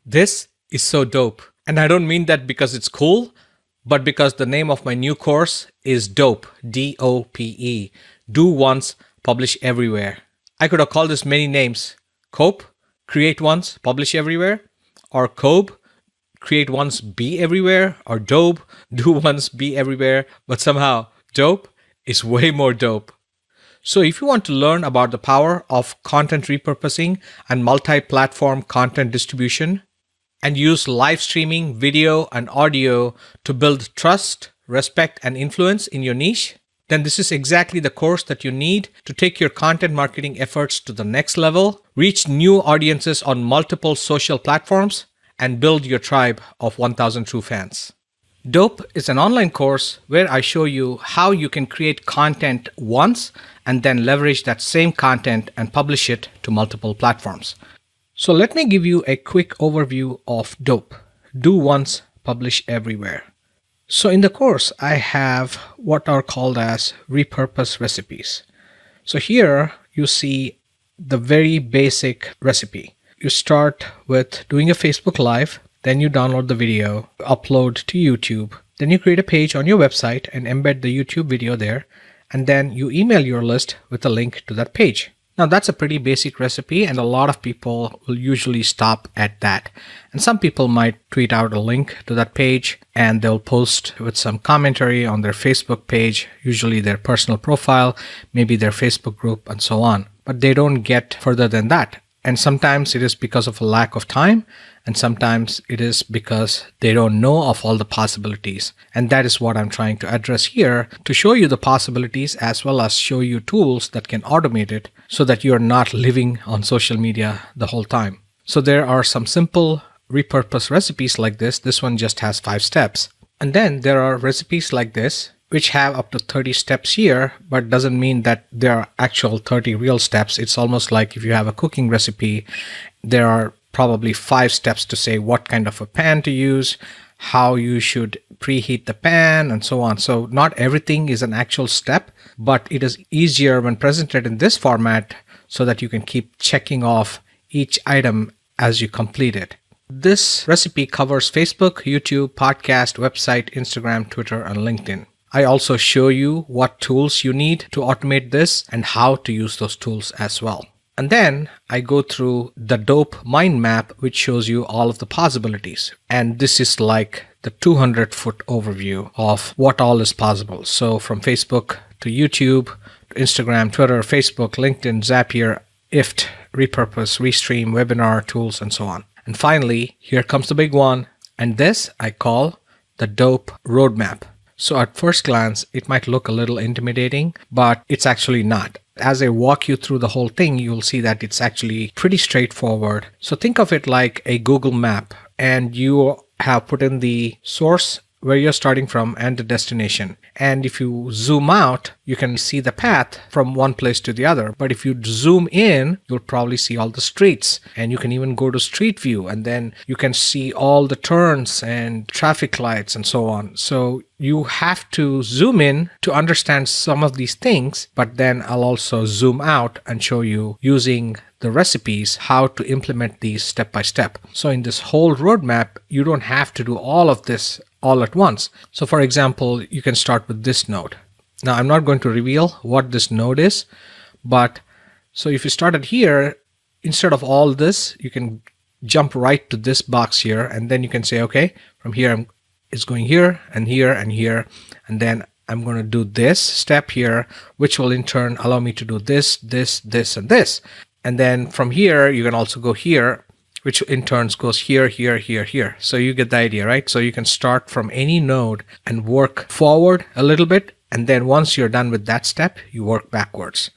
This is so dope. And I don't mean that because it's cool, but because the name of my new course is DOPE, DOPE. Do once, publish everywhere. I could have called this many names. COPE, create once, publish everywhere. Or COBE, create once, be everywhere. Or DOPE, do once, be everywhere. But somehow, DOPE is way more dope. So if you want to learn about the power of content repurposing and multi-platform content distribution, and use live streaming, video, and audio to build trust, respect, and influence in your niche, then this is exactly the course that you need to take your content marketing efforts to the next level, reach new audiences on multiple social platforms, and build your tribe of 1,000 true fans. DOPE is an online course where I show you how you can create content once and then leverage that same content and publish it to multiple platforms. So let me give you a quick overview of DOPE. Do once, publish everywhere. So in the course, I have what are called as repurpose recipes. So here you see the very basic recipe. You start with doing a Facebook Live, then you download the video, upload to YouTube, then you create a page on your website and embed the YouTube video there, and then you email your list with a link to that page. Now that's a pretty basic recipe and a lot of people will usually stop at that. And some people might tweet out a link to that page and they'll post with some commentary on their Facebook page, usually their personal profile, maybe their Facebook group and so on. But they don't get further than that. And sometimes it is because of a lack of time, and sometimes it is because they don't know of all the possibilities. And that is what I'm trying to address here, to show you the possibilities as well as show you tools that can automate it so that you're not living on social media the whole time. So there are some simple repurpose recipes like this. This one just has 5 steps. And then there are recipes like this, which have up to 30 steps here, but doesn't mean that there are actual 30 real steps. It's almost like if you have a cooking recipe, there are probably 5 steps to say what kind of a pan to use, how you should preheat the pan, and so on. So not everything is an actual step, but it is easier when presented in this format so that you can keep checking off each item as you complete it. This recipe covers Facebook, YouTube, podcast, website, Instagram, Twitter, and LinkedIn. I also show you what tools you need to automate this and how to use those tools as well. And then I go through the DOPE mind map, which shows you all of the possibilities. And this is like the 200-foot overview of what all is possible. So from Facebook to YouTube, to Instagram, Twitter, Facebook, LinkedIn, Zapier, IFT, repurpose, restream, webinar tools, and so on. And finally, here comes the big one. And this I call the DOPE roadmap. So at first glance, it might look a little intimidating, but it's actually not. As I walk you through the whole thing, you'll see that it's actually pretty straightforward. So think of it like a Google map, and you have put in the source where you're starting from and the destination. And if you zoom out, you can see the path from one place to the other. But if you zoom in, you'll probably see all the streets, and you can even go to Street View, and then you can see all the turns and traffic lights and so on. So you have to zoom in to understand some of these things, but then I'll also zoom out and show you using the recipes how to implement these step by step. So in this whole roadmap, you don't have to do all of this all at once. So for example, you can start with this node. Now I'm not going to reveal what this node is, but so if you started here, instead of all this, you can jump right to this box here, and then you can say, okay, from here it's going here and here and here, and then I'm going to do this step here, which will in turn allow me to do this, this, this, and this. And then from here, you can also go here, which in turn goes here, here, here, here. So you get the idea, right? So you can start from any node and work forward a little bit. And then once you're done with that step, you work backwards.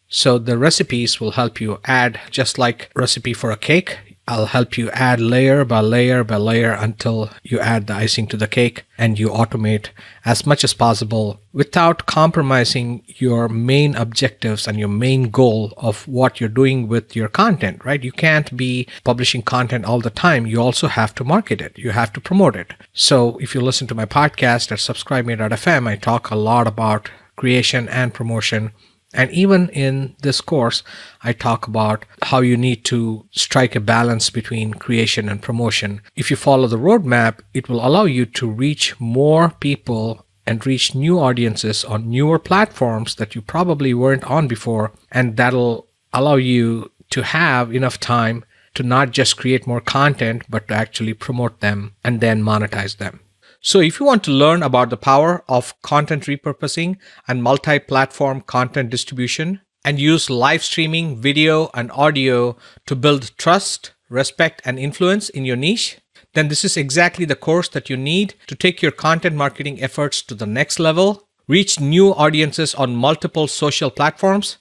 So the recipes will help you add, just like recipe for a cake. I'll help you add layer by layer by layer until you add the icing to the cake, and you automate as much as possible without compromising your main objectives and your main goal of what you're doing with your content, right? You can't be publishing content all the time. You also have to market it. You have to promote it. So if you listen to my podcast at subscribeme.fm, I talk a lot about creation and promotion. And even in this course, I talk about how you need to strike a balance between creation and promotion. If you follow the roadmap, it will allow you to reach more people and reach new audiences on newer platforms that you probably weren't on before. And that'll allow you to have enough time to not just create more content, but to actually promote them and then monetize them. So if you want to learn about the power of content repurposing and multi-platform content distribution and use live streaming, video, and audio to build trust, respect, and influence in your niche, then this is exactly the course that you need to take your content marketing efforts to the next level, reach new audiences on multiple social platforms,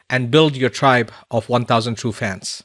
and build your tribe of 1,000 true fans.